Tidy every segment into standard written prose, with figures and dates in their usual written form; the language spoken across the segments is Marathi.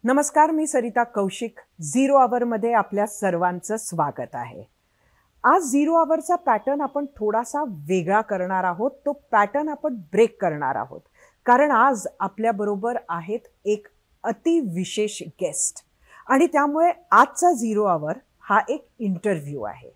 नमस्कार, मी सरिता कौशिक. झिरो आवरमध्ये आपल्या सर्वांचं स्वागत आहे. आज झिरो आवरचा पॅटर्न आपण थोडासा वेगळा करणार आहोत. तो पॅटर्न आपण ब्रेक करणार आहोत, कारण आज आपल्याबरोबर आहेत एक अतिविशेष गेस्ट, आणि त्यामुळे आजचा झिरो आवर हा एक इंटरव्ह्यू आहे.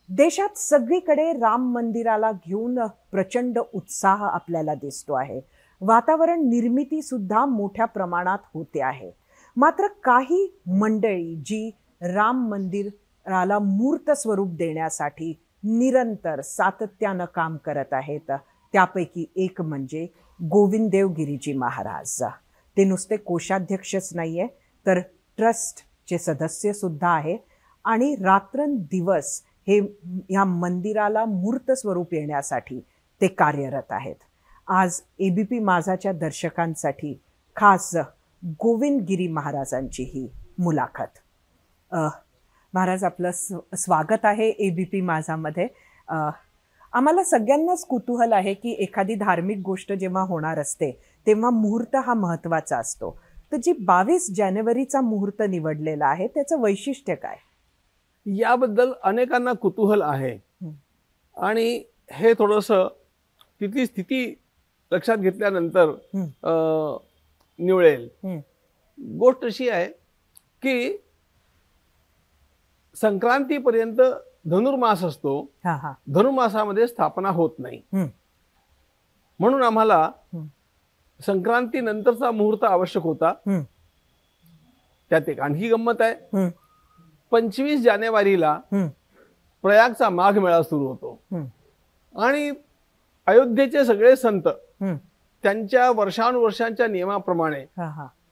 देशात सगळीकडे राम मंदिराला घेऊन प्रचंड उत्साह आपल्याला दिसतो आहे. वातावरण निर्मिती सुद्धा मोठ्या प्रमाणात होते आहे. मात्र काही मंडळी जी राम मंदिराला मूर्त स्वरूप देण्यासाठी निरंतर सातत्यानं काम करत आहेत, त्यापैकी एक म्हणजे गोविंददेव गिरीजी महाराज. ते नुसते कोषाध्यक्षच नाहीये, तर ट्रस्टचे सदस्य सुद्धा आहे, आणि रात्रंदिवस हे या मंदिराला मूर्त स्वरूप येण्यासाठी ते कार्यरत आहेत. आज एबीपी माझाच्या दर्शकांसाठी खास गोविंदगिरी महाराजांची ही मुलाखत. महाराज, आपलं स्वागत आहे एबीपी माझामध्ये. आम्हाला सगळ्यांनाच कुतूहल आहे की एखादी धार्मिक गोष्ट जेव्हा होणार असते तेव्हा मुहूर्त हा महत्त्वाचा असतो. तर जी 22 जानेवारीचा मुहूर्त निवडलेला आहे त्याचं वैशिष्ट्य काय? याबद्दल अनेकांना कुतूहल आहे, आणि हे थोडंसं तिथली स्थिती लक्षात घेतल्यानंतर निवळेल. गोष्ट अशी आहे की संक्रांतीपर्यंत धनुर्मास असतो. धनुर्मासामध्ये स्थापना होत नाही, म्हणून आम्हाला संक्रांती नंतरचा मुहूर्त आवश्यक होता. त्यात एक आणखी गंमत आहे. 25 जानेवारीला प्रयागचा माघ मेळा सुरू होतो, आणि अयोध्येचे सगळे संत त्यांच्या वर्षानुवर्षांच्या नियमाप्रमाणे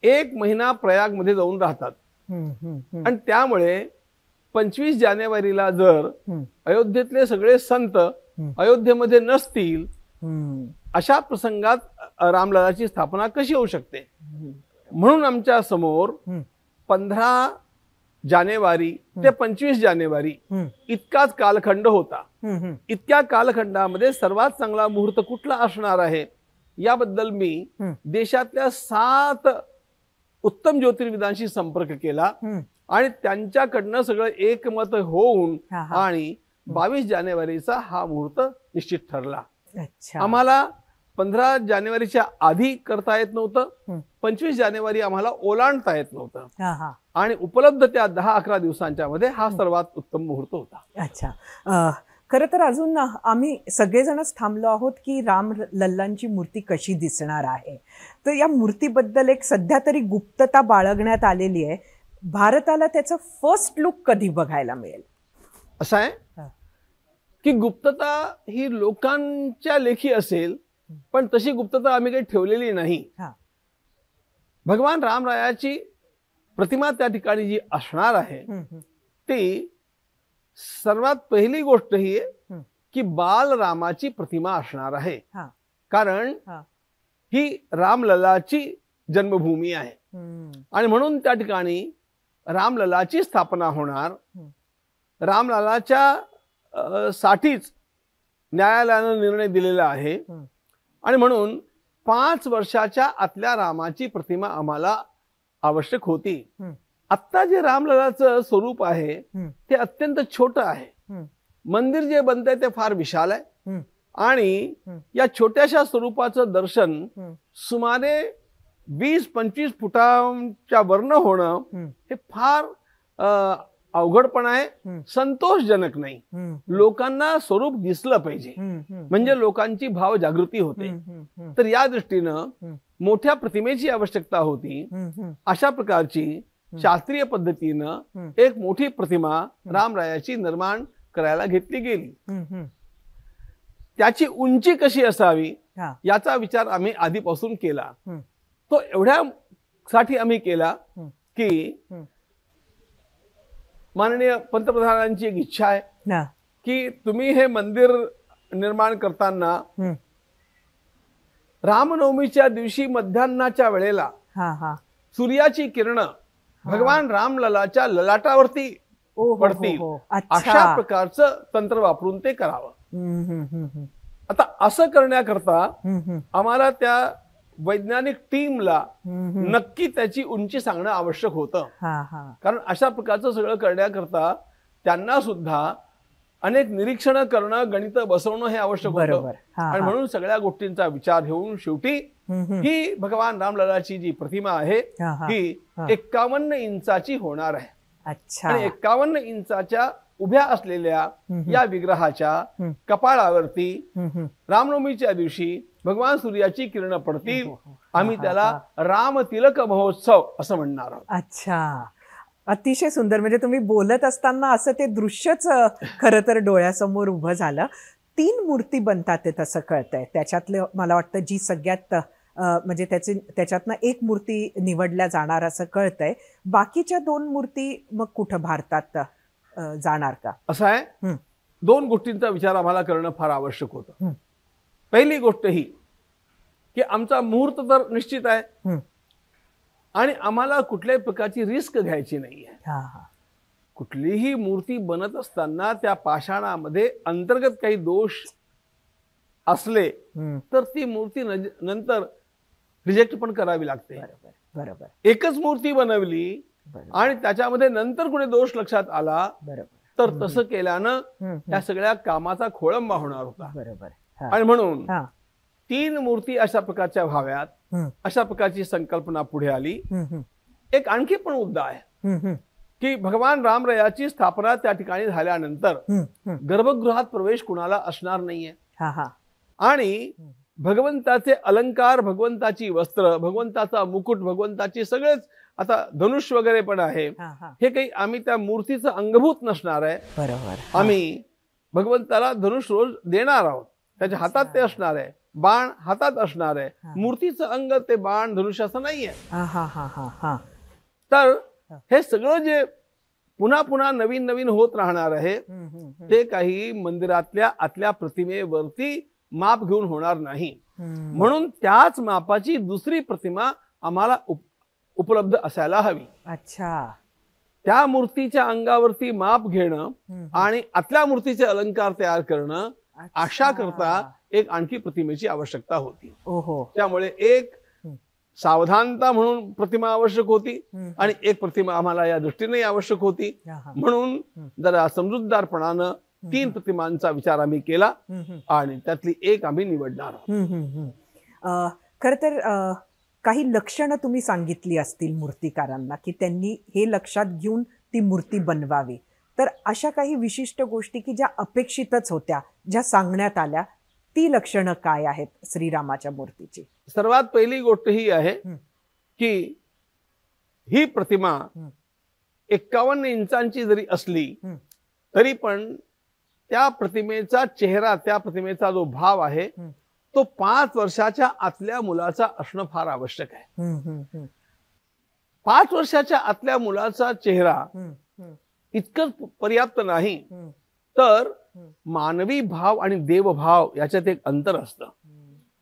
1 महिना प्रयागमध्ये जाऊन राहतात. आणि त्यामुळे 25 जानेवारीला जर अयोध्येतले सगळे संत अयोध्येमध्ये नसतील, अशा प्रसंगात रामललाची स्थापना कशी होऊ शकते? म्हणून आमच्या समोर 15 जानेवारी ते 25 जानेवारी इतकाच कालखंड होता. इतक्या कालखंडामध्ये सर्वात चांगला मुहूर्त कुठला असणार आहे याबद्दल मी देशातल्या 7 उत्तम ज्योतिर्विदांशी संपर्क केला, आणि त्यांच्याकडनं सगळं एकमत होऊन आणि 22 जानेवारीचा हा मुहूर्त निश्चित ठरला. आम्हाला 15 जानेवारीच्या आधी करता येत नव्हतं, 25 जानेवारी आम्हाला ओलांडता येत नव्हतं, आणि उपलब्ध त्या 10-11 दिवसांच्या मध्ये हा सर्वात उत्तम मुहूर्त होता. अच्छा, खरं तर अजून आम्ही सगळेजणच थांबलो आहोत की राम लल्लांची मूर्ती कशी दिसणार आहे. तर या मूर्तीबद्दल एक सध्या तरी गुप्तता बाळगण्यात आलेली आहे. भारताला त्याचं फर्स्ट लुक कधी बघायला मिळेल? असं आहे की गुप्तता ही लोकांच्या लेखी असेल, पण तशी गुप्तता आम्ही काही ठेवलेली नाही. भगवान रामरायाची प्रतिमा त्या ठिकाणी जी असणार आहे ती सर्वात पहिली गोष्ट ही आहे की बालरामाची प्रतिमा असणार आहे, कारण ही रामललाची जन्मभूमी आहे, आणि म्हणून त्या ठिकाणी रामललाची स्थापना होणार. रामललाच्या साठीच न्यायालयानं निर्णय दिलेला आहे, आणि म्हणून 5 वर्षाच्या आतल्या रामाची प्रतिमा आम्हाला आवश्यक होती. आत्ता जे रामललाचं स्वरूप आहे ते अत्यंत छोटं आहे. मंदिर जे बनतंय ते फार विशाल आहे, आणि या छोट्याशा स्वरूपाचं दर्शन सुमारे 20-25 फुटांच्या वरनं होणं हे फार अवघडपण आहे, संतोषजनक नाही. लोकांना स्वरूप दिसलं पाहिजे, म्हणजे लोकांची भाव जागृती होते. तर या दृष्टीनं मोठ्या प्रतिमेची आवश्यकता होती. अशा प्रकारची शास्त्रीय पद्धतीनं एक मोठी प्रतिमा रामरायाची निर्माण करायला घेतली गेली. त्याची उंची कशी असावी याचा विचार आम्ही आधीपासून केला. तो एवढ्यासाठी आम्ही केला की माननीय पंतप्रधानांची एक इच्छा आहे की तुम्ही हे मंदिर निर्माण करताना रामनवमीच्या दिवशी मध्यान्हाच्या वेळेला सूर्याची किरण भगवान रामललाच्या ललाटावरती पडतील, अशा प्रकारचं तंत्र वापरून ते करावं. आता असं करण्याकरता आम्हाला त्या वैज्ञानिक टीमला नक्की त्याची उंची सांगणं आवश्यक होतं. कारण अशा प्रकारचं सगळं करण्याकरता त्यांना सुद्धा अनेक निरीक्षणं करणं, गणित बसवणं हे आवश्यक होतं. आणि म्हणून सगळ्या गोष्टींचा विचार घेऊन शेवटी ही भगवान रामललाची जी प्रतिमा आहे ही 51 इंचाची होणार आहे. आणि 51 इंचाच्या उभ्या असलेल्या या विग्रहाच्या कपाळावरती रामनवमीच्या दिवशी भगवान सूर्याची किरण पडतील. आम्ही त्याला राम तिलक महोत्सव असं म्हणणार आहोत. अच्छा, अतिशय सुंदर. म्हणजे तुम्ही बोलत असताना असं ते दृश्यच खरं तर डोळ्यासमोर उभं झालं. 3 मूर्ती बनतात ते तसं कळतंय. त्याच्यातलं मला वाटतं जी सगळ्यात म्हणजे त्याच्यातनं एक मूर्ती निवडल्या जाणार असं कळतंय. बाकीच्या 2 मूर्ती मग कुठं भारतात जाणार का? असं आहे, 2 गोष्टींचा विचार आम्हाला करणं फार आवश्यक होतं. पहिली गोष्ट ही की आमचा मुहूर्त तर निश्चित आहे आणि आम्हाला कुठल्याही प्रकारची रिस्क घ्यायची नाहीये. कुठलीही मूर्ती बनत असताना त्या पाषाणामध्ये अंतर्गत काही दोष असले तर ती मूर्ती नंतर रिजेक्ट पण करावी लागते. बरोबर. एकच मूर्ती बनवली आणि त्याच्यामध्ये नंतर कुठे दोष लक्षात आला तर तसं केल्यानं त्या सगळ्या कामाचा खोळंबा होणार होता. आणि म्हणून 3 मूर्ती अशा प्रकारच्या व्हाव्यात, अशा प्रकारची संकल्पना पुढे आली. एक आणखी पण मुद्दा आहे की भगवान रामरायाची स्थापना त्या ठिकाणी झाल्यानंतर गर्भगृहात प्रवेश कुणाला असणार नाहीये. आणि भगवंताचे अलंकार, भगवंताची वस्त्र, भगवंताचा मुकुट, भगवंताची सगळेच आता धनुष वगैरे पण आहे, हे काही आम्ही त्या मूर्तीचं अंगभूत नसणार आहे. बरोबर. आम्ही भगवंताला धनुष रोज देणार आहोत, त्याच्या हातात ते असणार आहे, बाण हातात असणार आहे. मूर्तीचं अंग ते बाण धनुष असं नाहीये. तर हे सगळं जे पुन्हा पुन्हा नवीन नवीन होत राहणार आहे ते काही मंदिरातल्या आतल्या प्रतिमेवरती माप घेऊन होणार नाही. म्हणून त्याच मापाची दुसरी प्रतिमा आम्हाला उपलब्ध असायला हवी. अच्छा. त्या मूर्तीच्या अंगावरती माप घेणं आणि आतल्या मूर्तीचे अलंकार तयार करणं अशा करता एक आणखी प्रतिमेची आवश्यकता होती. त्यामुळे एक सावधानता म्हणून प्रतिमा आवश्यक होती आणि एक प्रतिमा आम्हाला या दृष्टीने आवश्यक होती. म्हणून जरा समजूतदारपणानं 3 प्रतिमांचा विचार आम्ही केला आणि त्यातली एक आम्ही निवडणार आहोत. खर तर काही लक्षणं तुम्ही सांगितली असतील मूर्तिकारांना की त्यांनी हे लक्षात घेऊन ती मूर्ती बनवावी. तर अशा काही विशिष्ट गोष्टी की ज्या अपेक्षितच होत्या, ज्या सांगण्यात आल्या, ती लक्षणं काय आहेत श्रीरामाच्या मूर्तीची? सर्वात पहिली गोष्ट ही आहे की ही प्रतिमा 51 इंचांची जरी असली तरी पण त्या प्रतिमेचा चेहरा, त्या प्रतिमेचा जो भाव आहे तो 5 वर्षाच्या आतल्या मुलाचा असणं फार आवश्यक आहे. 5 वर्षाच्या आतल्या मुलाचा चेहरा इतकंच पर्याप्त नाही, तर मानवी भाव आणि देवभाव याच्यात एक अंतर असतं.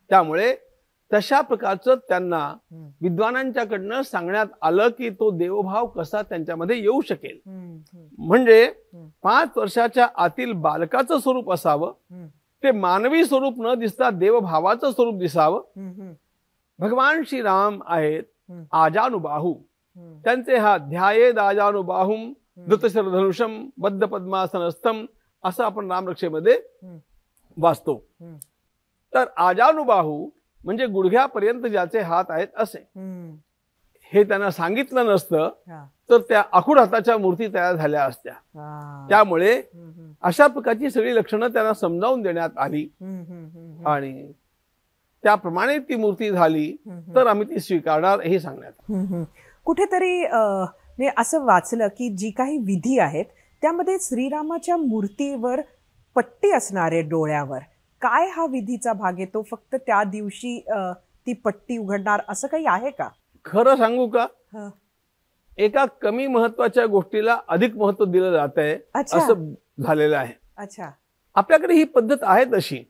त्यामुळे तशा प्रकारचं त्यांना विद्वानांच्याकडनं सांगण्यात आलं की तो देवभाव कसा त्यांच्यामध्ये येऊ शकेल. म्हणजे 5 वर्षाच्या आतील बालकाचं स्वरूप असावं, ते मानवी स्वरूप न दिसता देवभावाचं स्वरूप दिसावं. भगवान श्रीराम आहेत आजानुबाहू, त्यांचे हा ध्यायेद आजानुबाहुम धृतशरधनुषम बद्ध पद्मासनस्थम असं आपण रामरक्षेमध्ये वाचतो. तर आजानुबाहू म्हणजे गुडघ्यापर्यंत ज्याचे हात आहेत असे. हे त्यांना सांगितलं नसतं तर त्या आखूड हाताच्या मूर्ती तयार झाल्या असत्या. त्यामुळे अशा प्रकारची सगळी लक्षणं त्यांना समजावून देण्यात आली आणि त्याप्रमाणे ती मूर्ती झाली तर आम्ही ती स्वीकारणार हे सांगण्यात. कुठेतरी असं वाचलं की जी काही विधी आहेत त्यामध्ये श्रीरामाच्या मूर्तीवर पट्टी असणार आहे डोळ्यावर. काय हा विधीचा भाग येतो? फक्त त्या दिवशी ती पट्टी उघडणार असं काही आहे का? खरं सांगू का, एका कमी महत्वाच्या गोष्टीला अधिक महत्व दिलं जात आहे असं झालेलं आहे. अच्छा. आपल्याकडे ही पद्धत आहे तशी.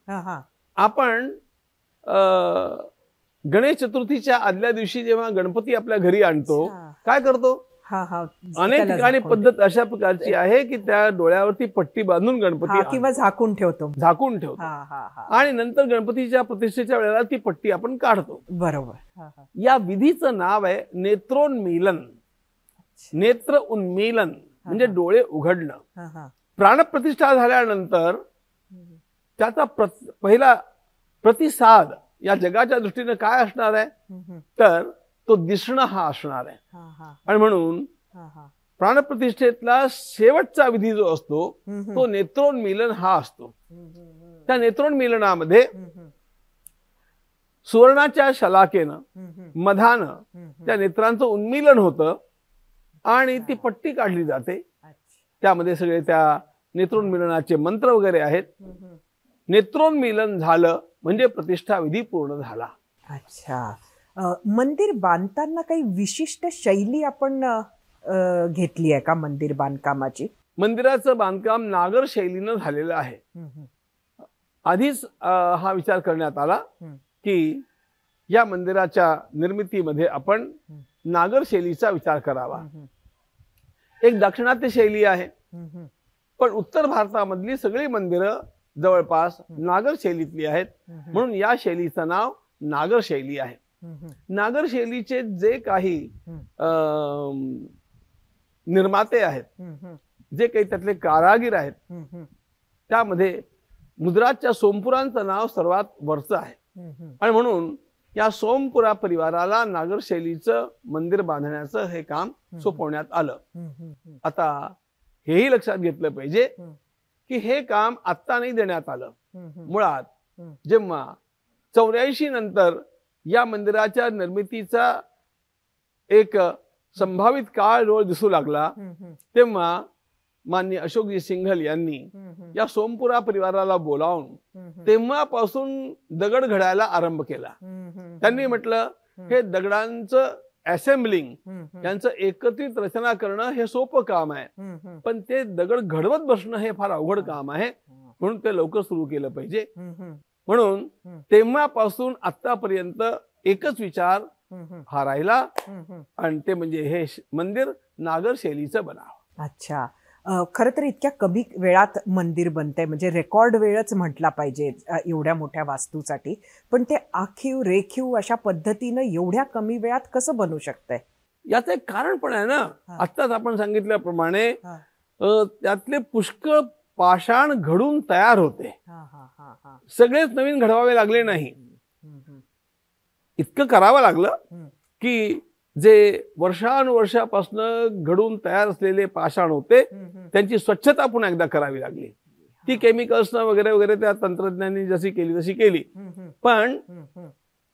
आपण गणेश चतुर्थीच्या आदल्या दिवशी जेव्हा गणपती आपल्या घरी आणतो काय करतो? अनेक ठिकाणी पद्धत अशा प्रकारची आहे की त्या डोळ्यावरती पट्टी बांधून गणपती किंवा झाकून ठेवतो आणि नंतर गणपतीच्या प्रतिष्ठेच्या वेळेला ती पट्टी आपण काढतो. बरोबर. या विधीचं नाव आहे नेत्रोन्मीलन. नेत्र उन्मीलन म्हणजे डोळे उघडणं. प्राणप्रतिष्ठा झाल्यानंतर त्याचा पहिला प्रतिसाद या जगाच्या दृष्टीने काय असणार आहे तर तो दिसणं हा असणार आहे. आणि म्हणून प्राणप्रतिष्ठेतला शेवटचा विधी जो असतो तो नेत्रोन्मीलन हा असतो. त्या नेत्रोन्मीलनामध्ये सुवर्णाच्या शलाकेनं मधानं त्या नेत्रांचं उन्मीलन होतं आणि ती पट्टी काढली जाते. त्यामध्ये सगळे त्या नेत्रोन्मीलनाचे मंत्र वगैरे आहेत. नेत्रोन्मीलन झालं म्हणजे प्रतिष्ठा विधी पूर्ण झाला. अच्छा. मंदिर बांधताना काही विशिष्ट शैली आपण घेतली आहे का मंदिर बांधकामाची? मंदिराचं बांधकाम नागर शैलीनं झालेलं आहे. आधीच हा विचार करण्यात आला की या मंदिराच्या निर्मितीमध्ये आपण नागर शैलीचा विचार करावा. एक दाक्षिणात्य शैली आहे पण उत्तर भारतामधली सगळी मंदिरं जवळपास नागर शैलीतली आहेत म्हणून या शैलीचं नाव नागर शैली आहे. नागर शैलीचे जे काही निर्माते आहेत, जे काही त्यातले कारागीर आहेत, त्यामध्ये गुजरातच्या सोमपुरांचं नाव सर्वात वरचं आहे. आणि म्हणून या सोमपुरा परिवाराला नागर शैलीचं मंदिर बांधण्याचं हे काम सोपवण्यात आलं. आता हेही लक्षात घेतलं पाहिजे की हे काम आत्ता नाही देण्यात आलं. मुळात जेव्हा 84 नंतर या मंदिराच्या निर्मितीचा एक संभावित काळ डोळ दिसू लागला तेव्हा माननीय अशोकजी सिंघल यांनी या सोमपुरा परिवाराला बोलावून तेव्हापासून दगड घडायला आरंभ केला. त्यांनी म्हटलं हे दगडांचं असेंबलिंग यांचं एकत्रित रचना करणं हे सोपं काम आहे पण ते दगड घडवत बसणं हे फार अवघड काम आहे म्हणून ते लवकर सुरू केलं पाहिजे. म्हणून तेव्हापासून आतापर्यंत एकच विचार हा राहिला आणि ते म्हणजे हे मंदिर नागर शैलीचं बनावं. अच्छा. खरं तर इतक्या कमी वेळात मंदिर बनतंय म्हणजे रेकॉर्ड वेळच म्हटला पाहिजे एवढ्या मोठ्या वास्तूसाठी, पण ते आखीव रेखीव अशा पद्धतीनं एवढ्या कमी वेळात कसं बनू शकतंय? याचं एक कारण पण आहे ना. आत्ताच आपण सांगितल्याप्रमाणे त्यातले पुष्कळ पाषाण घडून तयार होते. सगळेच नवीन घडवावे लागले नाही. इतकं करावं लागलं की जे वर्षानुवर्षापासून घडून तयार असलेले पाषाण होते त्यांची स्वच्छता पुन्हा एकदा करावी लागली. ती केमिकल्सनं वगैरे वगैरे त्या तंत्रज्ञानी जशी केली तशी केली. पण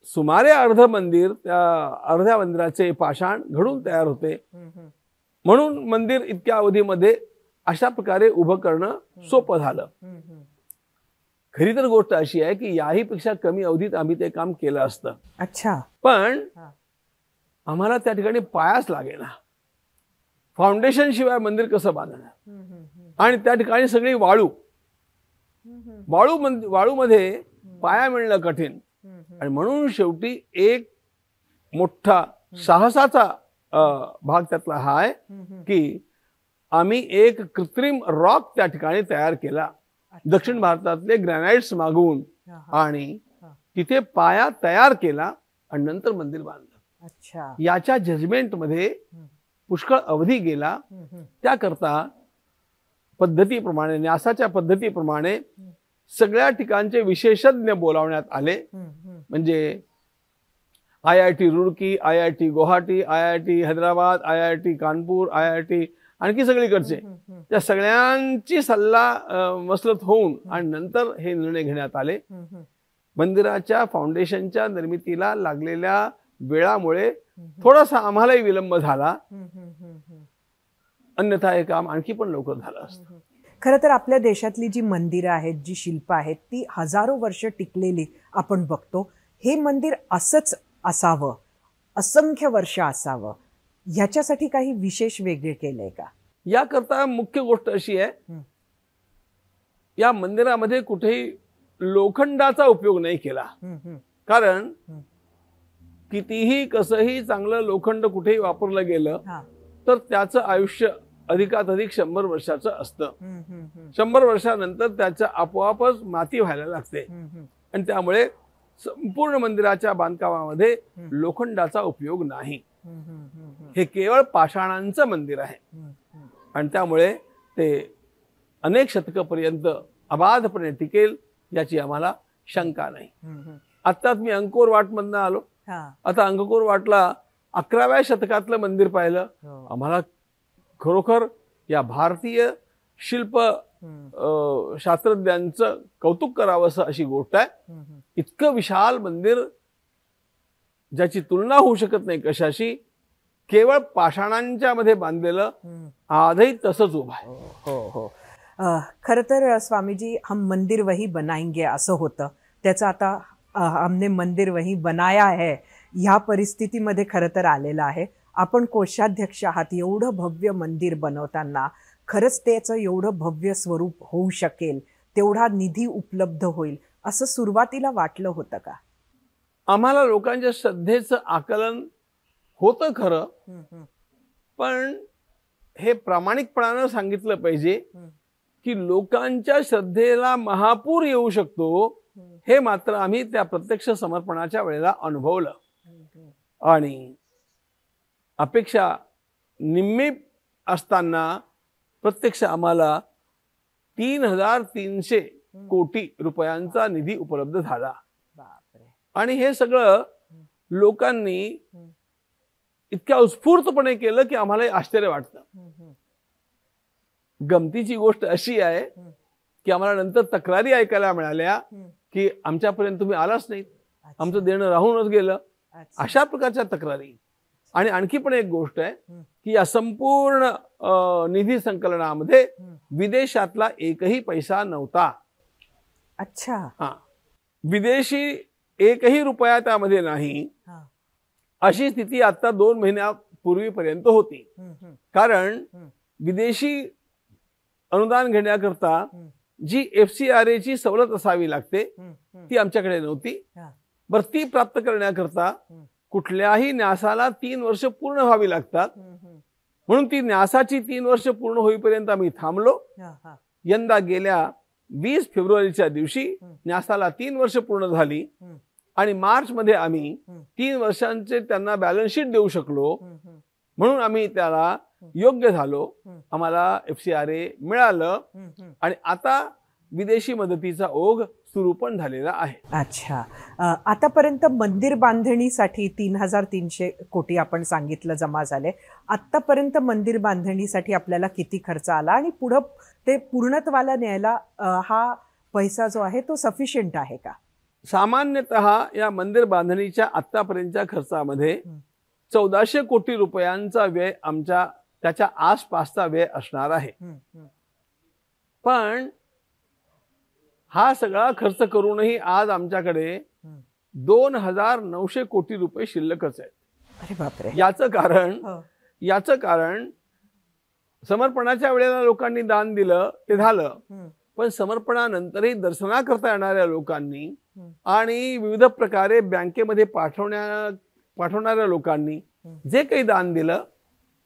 सुमारे अर्ध मंदिर त्या अर्ध्या मंदिराचे पाषाण घडून तयार होते म्हणून मंदिर इतक्या अवधीमध्ये अशा प्रकारे उभं करणं सोपं झालं. खरी तर गोष्ट अशी आहे की याही पेक्षा कमी अवधीत आम्ही ते काम केलं असतं. अच्छा. पण आम्हाला त्या ठिकाणी पायाच लागेना. फाउंडेशन शिवाय मंदिर कसं बांधणार आणि त्या ठिकाणी सगळी वाळू वाळूमध्ये पाया मिळणं कठीण. आणि म्हणून शेवटी एक मोठा साहसाचा भाग त्यातला हा आहे की आम्ही एक कृत्रिम रॉक त्या ठिकाणी तयार केला. दक्षिण भारतातले ग्रॅनाइट्स मागवून आणि तिथे पाया तयार केला आणि नंतर मंदिर बांधलं. अच्छा. याच्या जजमेंट मध्ये पुष्कळ अवधी गेला. त्याकरता पद्धतीप्रमाणे न्यासाच्या पद्धतीप्रमाणे सगळ्या ठिकाणचे विशेषज्ञ बोलावण्यात आले. म्हणजे IIT Roorkee, IIT Guwahati, IIT Hyderabad, IIT Kanpur, IIT आणखी सगळीकडचे त्या सगळ्यांची सल्ला मसलत होऊन आणि नंतर हे निर्णय घेण्यात आले. मंदिराच्या फाउंडेशनच्या निर्मितीला लागलेल्या वेळामुळे थोडासा आम्हालाही विलंब झाला. अन्यथा हे काम आणखी पण लवकर झालं असतं. खरं तर आपल्या देशातली जी मंदिरं आहेत, जी शिल्प आहेत, ती हजारो वर्ष टिकलेली आपण बघतो. हे मंदिर असंच असावं, असंख्य वर्ष असावं, ह्याच्यासाठी काही विशेष वेगळे केलंय का? याकरता मुख्य गोष्ट अशी आहे या मंदिरामध्ये कुठेही लोखंडाचा उपयोग नाही केला. कारण कितीही कसंही चांगलं लोखंड कुठेही वापरलं गेलं तर त्याचं आयुष्य अधिकाधिक 100 वर्षाचं असतं. 100 वर्षानंतर त्याचं आपोआपच माती व्हायला लागते आणि त्यामुळे संपूर्ण मंदिराच्या बांधकामामध्ये लोखंडाचा उपयोग नाही. हे केवळ पाषाणांचं मंदिर आहे आणि त्यामुळे ते अनेक शतकापर्यंत अबाधपणे टिकेल याची आम्हाला शंका नाही. आत्ताच मी अंकोर वाट मधनं आलो. आता अंकोर वाटला 11व्या शतकातलं मंदिर पाहिलं. आम्हाला खरोखर या भारतीय शिल्प शास्त्रज्ञांचं कौतुक करावंसं अशी गोष्ट आहे. इतकं विशाल मंदिर ज्याची तुलना होऊ शकत नाही कशाशी, केवळ पाषाणांच्या मध्ये बांधलेलं, आजही तसंच उभं आहे. हो हो. खरं तर स्वामीजी, हम मंदिर वही बनाएंगे असं होतं. त्याचं आता हमने मंदिर वही बनाया है ह्या परिस्थितीमध्ये खरं तर आलेलं आहे. आपण कोषाध्यक्ष आहात. एवढं भव्य मंदिर बनवताना खरंच त्याचं एवढं भव्य स्वरूप होऊ शकेल, तेवढा निधी उपलब्ध होईल असं सुरुवातीला वाटलं होतं का? आम्हाला लोकांच्या श्रद्धेचं आकलन होतं खरं, पण हे प्रामाणिकपणानं सांगितलं पाहिजे की लोकांच्या श्रद्धेला महापूर येऊ शकतो हे मात्र आम्ही त्या प्रत्यक्ष समर्पणाच्या वेळेला अनुभवलं. आणि अपेक्षा निम्मी असताना प्रत्यक्ष आम्हाला 3,300 कोटी रुपयांचा निधी उपलब्ध झाला. आणि हे सगळं लोकांनी इतक्या उत्स्फूर्तपणे केलं की आम्हाला आश्चर्य वाटतं. गमतीची गोष्ट अशी आहे की आम्हाला नंतर तक्रारी ऐकायला मिळाल्या की आमच्यापर्यंत तुम्ही आलाच नाहीत, आमचं देणं राहूनच गेलं, अशा प्रकारच्या तक्रारी. आणि आणखी पण एक गोष्ट आहे की या संपूर्ण निधी संकलनामध्ये विदेशातला एकही पैसा नव्हता. अच्छा. हा, विदेशी एकही रुपया त्यामध्ये नाही, अशी स्थिती आता 2 महिन्यापूर्वीपर्यंत होती. कारण विदेशी अनुदान घेण्याकरता जी FCRA ची सवलत असावी लागते ती आमच्याकडे नव्हती. बरं, ती प्राप्त करण्याकरता कुठल्याही न्यासाला 3 वर्ष पूर्ण व्हावी लागतात. म्हणून ती न्यासाची 3 वर्ष पूर्ण होईपर्यंत आम्ही थांबलो. यंदा गेल्या 20 फेब्रुवारीच्या दिवशी न्यासाला 3 वर्ष पूर्ण झाली आणि मार्च मध्ये आम्ही 3 वर्षांचे त्यांना बॅलन्स शीट देऊ शकलो. म्हणून आम्ही त्याला योग्य झालो, आम्हाला FCRA मिळालं आणि आता विदेशी मदतीचा ओघ सुरू पण झालेला आहे. अच्छा. आतापर्यंत मंदिर बांधणीसाठी 3,300 कोटी आपण सांगितलं जमा झाले. आतापर्यंत मंदिर बांधणीसाठी आपल्याला किती खर्च आला आणि पुढे ते पूर्णत्वाला न्यायला हा पैसा जो आहे तो सफिशियंट आहे का? सामान्यतः या मंदिर बांधणीच्या आतापर्यंतच्या खर्चामध्ये 1400 कोटी रुपयांचा व्यय आमच्या त्याच्या आसपासचा व्यय असणार आहे. पण हा सगळा खर्च करूनही आज आमच्याकडे 2,900 कोटी रुपये शिल्लकच आहेत. अरे बापरे. याचं कारण समर्पणाच्या वेळेला लोकांनी दान दिलं ते झालं, पण समर्पणानंतरही दर्शनाकरता येणाऱ्या लोकांनी आणि विविध प्रकारे बँकेमध्ये पाठवणाऱ्या लोकांनी जे काही दान दिलं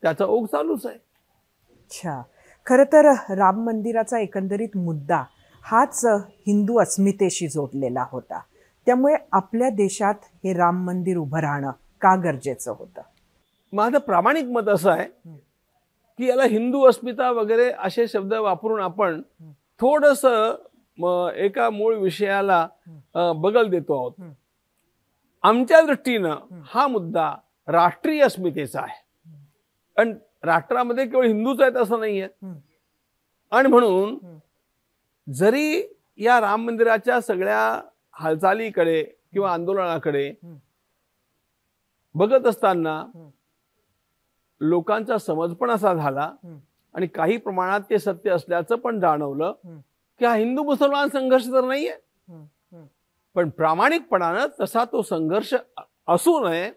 त्याचा ओघ चालूच आहे. अच्छा. खरं तर राम मंदिराचा एकंदरीत मुद्दा हाच हिंदू अस्मितेशी जोडलेला होता. त्यामुळे आपल्या देशात हे राम मंदिर उभं राहणं का गरजेचं होतं? माझं प्रामाणिक मत असं आहे की याला हिंदू अस्मिता वगैरे असे शब्द वापरून आपण थोडंसं एका मूळ विषयाला बगल देतो आहोत. आमच्या दृष्टीनं हा मुद्दा राष्ट्रीय अस्मितेचा आहे आणि राष्ट्रामध्ये केवळ हिंदूच आहेत असं नाहीये. आणि म्हणून जरी या राम मंदिराच्या सगळ्या हालचालीकडे किंवा आंदोलनाकडे बघत असताना लोकांचा समज पण असा झाला आणि काही प्रमाणात ते सत्य असल्याचं पण जाणवलं की हा हिंदू मुसलमान संघर्ष तर नाहीये, पण प्रामाणिकपणानं तसा तो संघर्ष असू नये,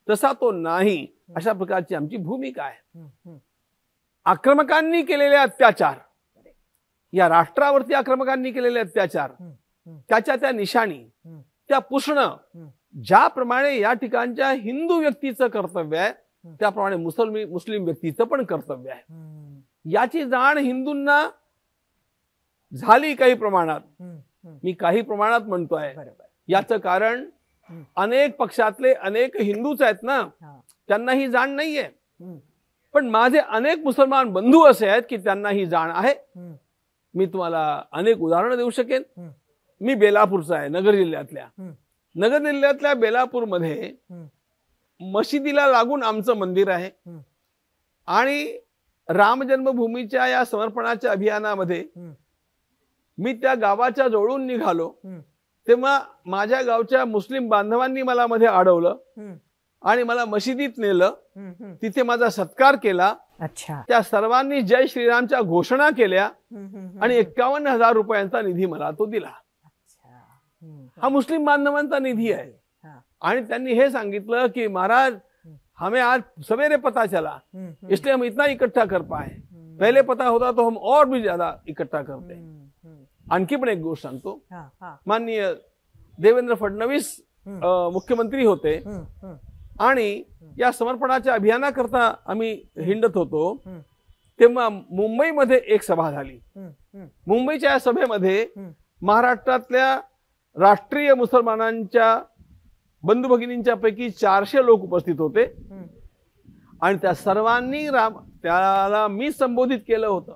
तसा तो नाही, अशा प्रकारची आमची भूमिका आहे. आक्रमकांनी केलेले अत्याचार, या राष्ट्रावरती आक्रमकांनी केलेले अत्याचार, त्याच्या त्या निशाणी त्या पुसणं ज्याप्रमाणे या ठिकाणच्या हिंदू व्यक्तीचं कर्तव्य आहे त्याप्रमाणे मुस्लिम व्यक्तीचं पण कर्तव्य आहे। याची जाण हिंदूंना झाली काही प्रमाणात, मी काही प्रमाणात म्हणतोय। याचं कारण अनेक पक्षातले अनेक हिंदूच आहेत ना, त्यांना ही जाण नाहीये। पण माझे अनेक मुसलमान बंधू असे आहेत की त्यांना ही जाण आहे। मी तुम्हाला अनेक उदाहरणं देऊ शकेन। मी बेलापूरचा आहे, नगर जिल्ह्यातल्या बेलापूरमध्ये मशिदीला लागून आमचं मंदिर आहे आणि राम जन्मभूमीच्या या समर्पणाच्या अभियानामध्ये मी त्या गावाच्या जवळून निघालो तेव्हा माझ्या गावच्या मुस्लिम बांधवांनी मला मध्ये अडवलं आणि मला मशिदीत नेलं, तिथे माझा सत्कार केला। त्या सर्वांनी जय श्रीरामच्या घोषणा केल्या आणि 51,000 रुपयांचा निधी मला तो दिला। हा मुस्लिम बांधवांचा निधी आहे आणि त्यांनी हे सांगितलं की महाराज हमें आज सवेरे पता चला, इसलिए हम इतना इकट्ठा कर पाए, पहले पता होता तो हम और भी ज्यादा इकट्ठा करते। आणखी पण एक गोष्ट सांगतो, माननीय देवेंद्र फडणवीस मुख्यमंत्री होते आणि या समर्पणाच्या अभियानाकरता आम्ही हिंडत होतो तेव्हा मुंबईमध्ये एक सभा झाली। मुंबईच्या या सभेमध्ये महाराष्ट्रातल्या राष्ट्रीय मुसलमानांच्या बंधू भगिनींच्या पैकी 400 लोक उपस्थित होते आणि त्या सर्वांनी त्याला मी संबोधित केलं होतं।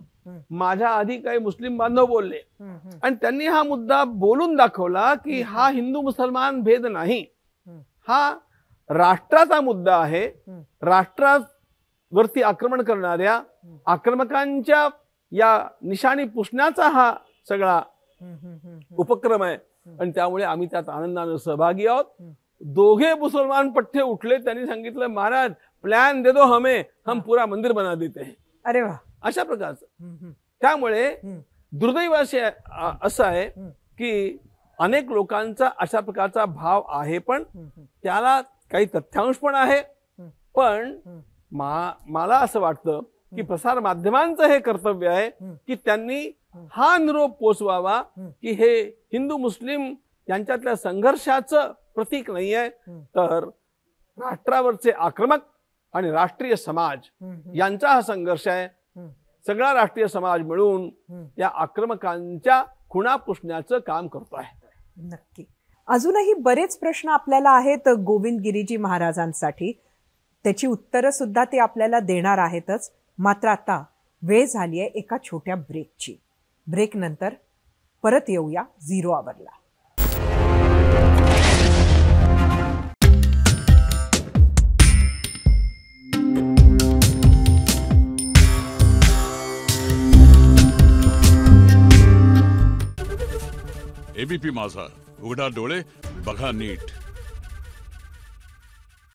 माझ्या आधी काही मुस्लिम बांधव बोलले आणि त्यांनी हा मुद्दा बोलून दाखवला की हा हिंदू मुसलमान भेद नाही, हा राष्ट्राचा मुद्दा आहे। राष्ट्रावरती आक्रमण करणाऱ्या आक्रमकांच्या या निशाणी पुसण्याचा हा सगळा उपक्रम आहे आणि त्यामुळे आम्ही त्यात आनंदाने सहभागी आहोत। दोघे मुसलमान पठ्ठे उठले, त्यांनी सांगितलं महाराज प्लॅन दे दो हमें, हम पूरा मंदिर बना देते हैं। अरे वाह, अशा प्रकारचं। त्यामुळे दुर्दैव असं आहे की अनेक लोकांचा अशा प्रकारचा भाव आहे, पण त्याला काही तथ्यांश पण आहे। पण मला असं वाटतं की प्रसार माध्यमांचं हे कर्तव्य आहे की त्यांनी हा निरोप पोचवावा की हे हिंदू मुस्लिम यांच्यातल्या संघर्षाचं प्रतीक नाही आहे, तर राष्ट्रावरचे आक्रमक आणि राष्ट्रीय समाज यांचा हा संघर्ष आहे। सगळा राष्ट्रीय समाज मिळून या आक्रमकांच्या खुणा पुसण्याचं काम करतो आहे। नक्की। अजूनही बरेच प्रश्न आपल्याला आहेत गोविंद गिरीजी महाराजांसाठी, त्याची उत्तरं सुद्धा ते आपल्याला देणार आहेतच। मात्र आता वेळ झाली आहे एका छोट्या ब्रेकची। ब्रेक नंतर परत येऊया झिरो आवरला। एबीपी माझा, उघडा डोळे बघा नीट।